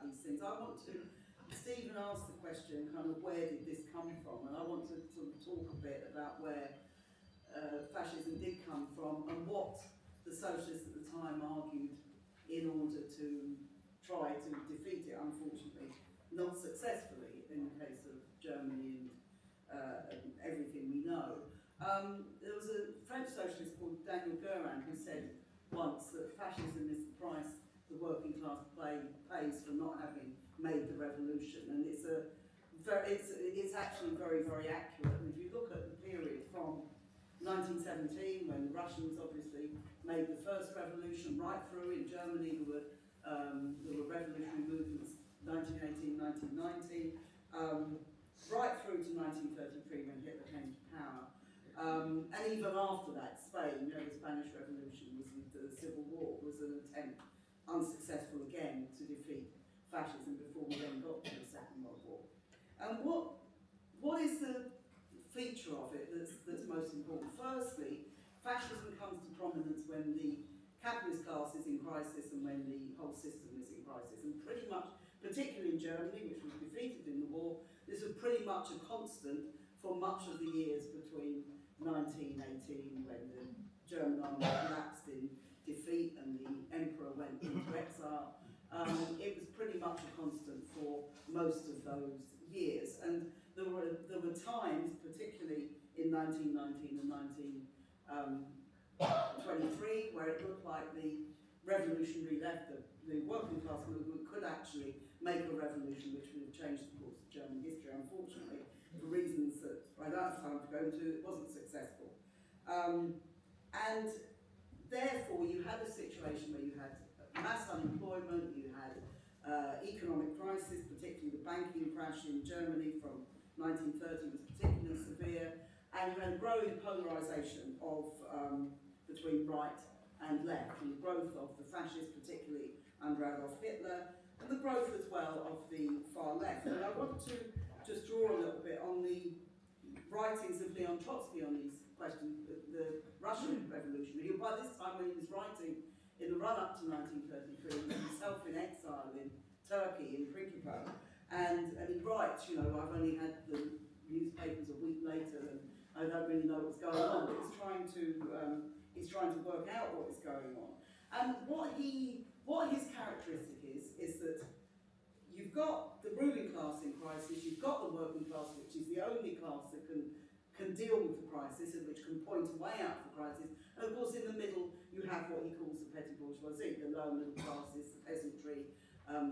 about these things. I want to, Stephen asked the question, kind of where did this come from, and I want to sort of talk a bit about where fascism did come from and what the socialists at the time argued in order to try to defeat it, unfortunately, not successfully in the case of Germany and everything we know. There was a French socialist called Daniel Guérin who said once that fascism is the price the working class pays for not having made the revolution, and it's actually very, very accurate. And if you look at the period from 1917, when the Russians obviously made the first revolution, right through in Germany there were revolutionary movements, 1918, 1919, right through to 1933 when Hitler came to power. And even after that, Spain, the Spanish Revolution was the Civil War, was an attempt, unsuccessful again, to defeat fascism before we then got to the Second World War. And what is the feature of it that's most important? Firstly, fascism comes to prominence when the capitalist class is in crisis and when the whole system is in crisis. And pretty much, particularly in Germany, which was defeated in the war, this was pretty much a constant for much of the years between 1918, when the German army collapsed in defeat and the emperor went into exile. It was pretty much a constant for most of those years. And there were times, particularly in 1919 and 1923, where it looked like the revolutionary left, the working class movement, could actually make a revolution which would have changed the course of German history. Unfortunately, for reasons that I don't have time to go into, it wasn't successful. And therefore, you had a situation where you had mass unemployment, you had economic crisis, particularly the banking crash in Germany from 1930 was particularly severe, and you had a growing polarisation of between right and left, and the growth of the fascists, particularly under Adolf Hitler, and the growth as well of the far left. And I want to just draw a little bit on the writings of Leon Trotsky on these questions, the Russian Revolution, who by this time, when he was writing in the run-up to 1933, he was himself in exile in Turkey, in Principe, and he writes, I've only had the newspapers a week later and I don't really know what's going on, but he's trying to work out what is going on. And what his characteristic is that you've got the ruling class in crisis, you've got the working class, which is the only class that can deal with the crisis and which can point a way out of the crisis. And of course in the middle you have what he calls the petty bourgeoisie, the lower middle classes, the peasantry,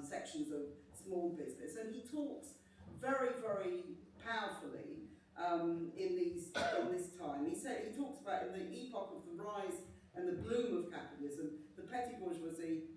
sections of small business. And he talks very, very powerfully in this time. He talks about in the epoch of the rise and the bloom of capitalism, the petty bourgeoisie,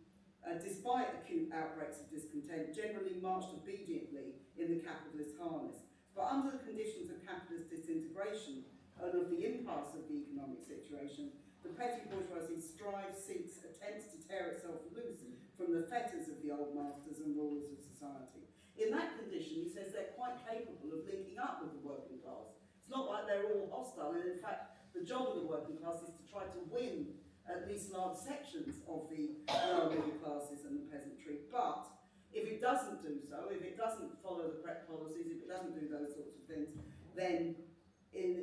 despite acute outbreaks of discontent, generally marched obediently in the capitalist harness. But under the conditions of capitalist disintegration and of the impasse of the economic situation, the petty bourgeoisie strives, seeks, attempts to tear itself loose from the fetters of the old masters and rulers of society. In that condition, he says they're quite capable of linking up with the working class. It's not like they're all hostile, and in fact, the job of the working class is to try to win at least large sections of the lower middle classes and the peasantry. But if it doesn't do so, if it doesn't follow the correct policies, if it doesn't do those sorts of things, then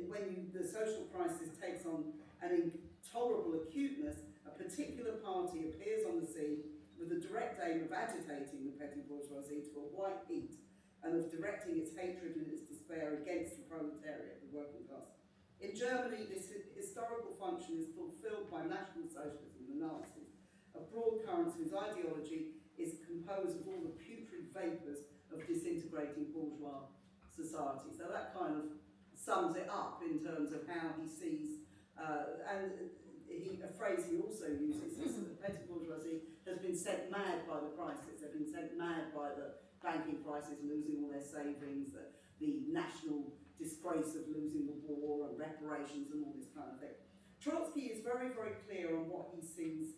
when the social crisis takes on an intolerable acuteness, a particular party appears on the scene with the direct aim of agitating the petty bourgeoisie to a white heat and of directing its hatred and its despair against the proletariat, the working class. In Germany, this historical function is fulfilled by National Socialism, the Nazis, a broad current whose ideology is composed of all the putrid vapours of disintegrating bourgeois society. So that kind of sums it up in terms of how he sees, a phrase he also uses is that the petty bourgeoisie has been sent mad by the crisis. They've been sent mad by the banking crisis, losing all their savings, the national disgrace of losing the war and reparations and all this kind of thing. Trotsky is very, very clear on what he sees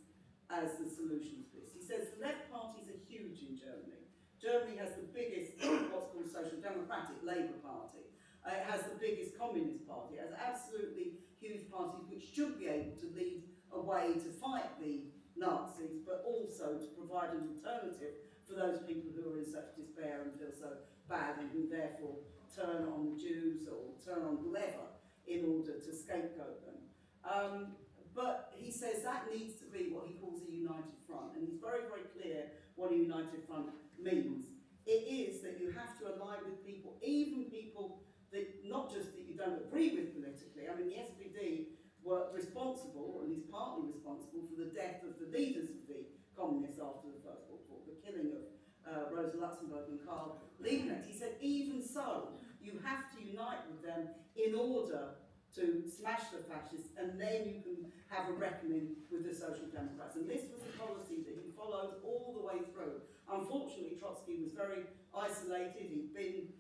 as the solution to this. He says the left parties are huge in Germany. Germany has the biggest, what's called social democratic Labour Party. It has the biggest communist party. It has absolutely huge parties which should be able to lead a way to fight the Nazis, but also to provide an alternative for those people who are in such despair and feel so bad and who therefore turn on the Jews or turn on whoever in order to scapegoat them. But he says that needs to be what he calls a united front, and he's very, very clear what a united front means. It is that you have to align with people, even people that, not just that you don't agree with politically. I mean, the SPD were responsible, or at least partly responsible, for the death of the leaders of the communists after the First World War, the killing of Rosa Luxemburg and Karl Liebknecht. He said, even so, you have to unite with them in order to smash the fascists, and then you can have a reckoning with the Social Democrats. And this was a policy that he followed all the way through. Unfortunately, Trotsky was very isolated. He'd been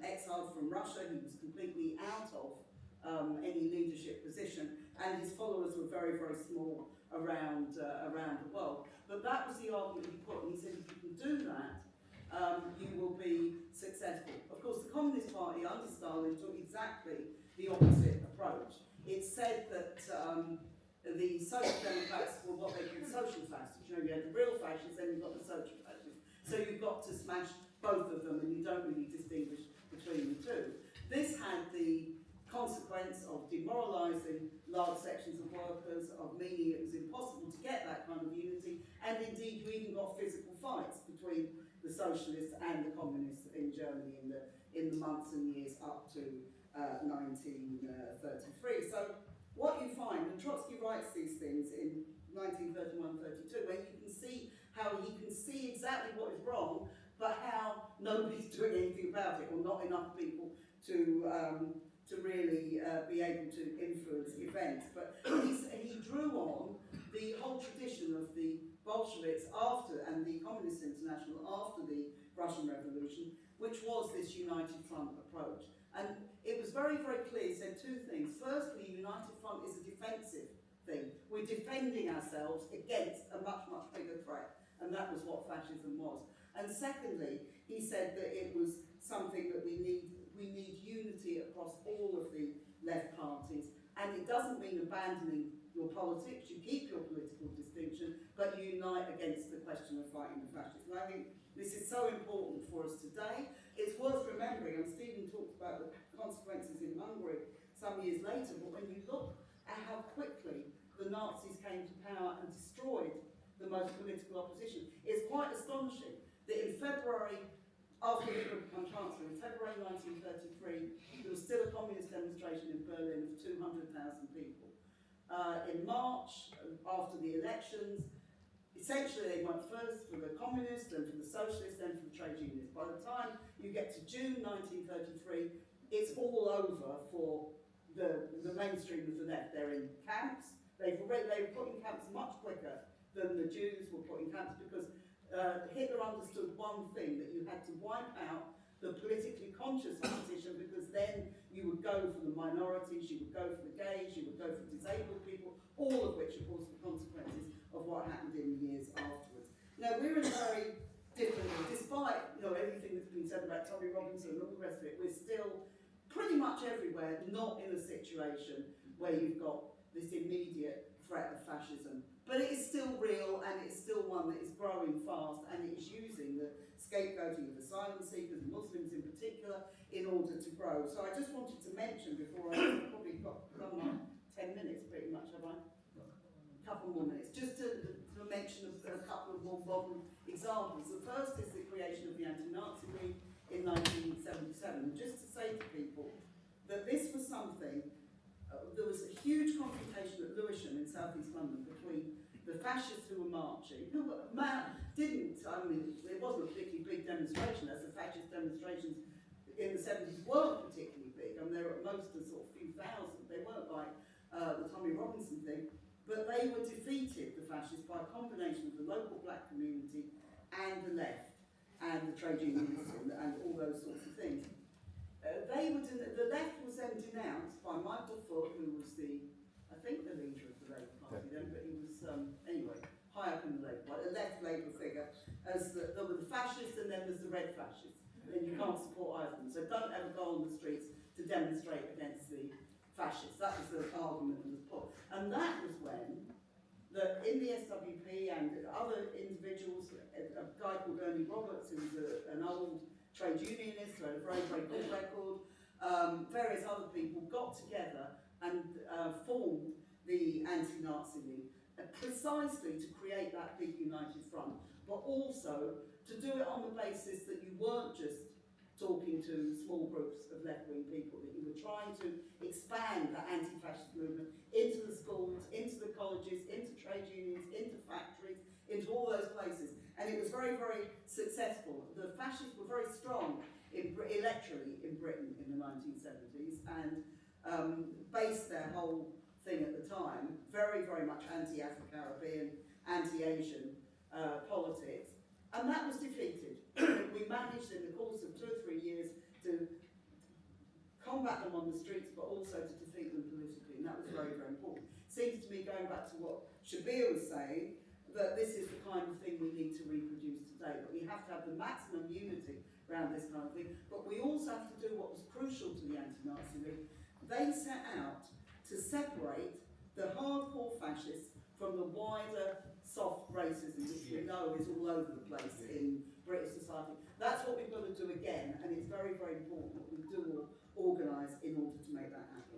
exiled from Russia. He was completely out of any leadership position, and his followers were very, very small around the world. But that was the argument he put, and he said, if you can do that, you will be successful. Of course, the Communist Party under Stalin took exactly the opposite approach. It said that the Social Democrats were what they called social fascists. You know, you had the real fascists, then you've got the social fascists. So you've got to smash both of them, and you don't really distinguish between the two. This had the consequence of demoralising large sections of workers, of meaning it was impossible to get that kind of unity, and indeed you even got physical fights between the socialists and the communists in Germany in the months and years up to 1933. So what you find, and Trotsky writes these things in 1931-32, where you can see how he can see exactly what is wrong, but how nobody's doing anything about it, or not enough people to really be able to influence events. But he drew on the whole tradition of the Bolsheviks after, and the Communist International after the Russian Revolution, which was this united front approach. And it was very, very clear. He said two things. Firstly, united front is a defensive thing. We're defending ourselves against a much, much bigger threat. And that was what fascism was. And secondly, he said that it was something that we need unity across all of the left parties. And it doesn't mean abandoning your politics. You keep your political distinction, but you unite against the question of fighting the fascists. And I think this is so important for us today. It's worth remembering, and Stephen talked about the consequences in Hungary some years later, but when you look at how quickly the Nazis came to power and destroyed the most political opposition, it's quite astonishing that in February, after Hitler became Chancellor, in February 1933, there was still a communist demonstration in Berlin of 200,000 people. In March, after the elections, essentially they went first for the communists, then for the socialists, then for the trade unionists. By the time you get to June 1933, it's all over for the mainstream of the left. They're in camps. They were put in camps much quicker than the Jews were put in camps, because Hitler understood one thing, that you had to wipe out the politically conscious opposition, because then you would go for the minorities, you would go for the gays, you would go for disabled people, all of which, of course, were consequences of what happened in the years afterwards. Now, we're in a very different, despite everything that's been said about Tommy Robinson and all the rest of it, we're still pretty much everywhere not in a situation where you've got this immediate threat of fascism. But it is still real, and it's still one that is growing fast, and it is using the scapegoating of asylum seekers, Muslims in particular, in order to grow. So I just wanted to mention, before I've probably got 10 minutes pretty much, have I? A couple more minutes, just to mention a couple of more modern examples. The first is the creation of the Anti-Nazi League in 1977. Just to say to people that this was something, there was a huge confrontation at Lewisham in southeast London between the fascists who were marching, who it wasn't a particularly big demonstration, as the fascist demonstrations in the 70s weren't particularly big. I mean, they were at most a sort of few thousand. They weren't like the Tommy Robinson thing, but they were defeated, the fascists, by a combination of the local black community and the left, and the trade unions and all those sorts of things. The left was then denounced by Michael Foot, who was I think the leader of the Labour Party then, but he was, anyway, high up in the Labour Party, a left Labour figure, as there were the fascists and then there's the red fascists. And you can't support either of them. So don't ever go on the streets to demonstrate against the fascists. That was the argument that was put. And that was when that in the SWP and other individuals, a guy called Ernie Roberts, who was an old trade unionist who had a very, very good record, various other people got together and formed the Anti-Nazi League, precisely to create that big united front, but also to do it on the basis that you weren't just talking to small groups of left-wing people, that you were trying to expand the anti-fascist movement into the schools, into the colleges, into trade unions, into factories, into all those places. And it was very, very successful. The fascists were very strong electorally in Britain in the 1970s and based their whole thing at the time very, very much anti-Afro-Caribbean, anti-Asian politics. And that was defeated. We managed in the course of 2 or 3 years to combat them on the streets, but also to defeat them politically, and that was very, very important. Seems to me, going back to what Shabir was saying, that this is the kind of thing we need to reproduce today, but we have to have the maximum unity around this kind of thing, but we also have to do what was crucial to the Anti-Nazi League. They set out to separate the hardcore fascists from the wider soft racism, which we know is all over the place in British society. That's what we've got to do again, and it's very, very important that we do organise in order to make that happen.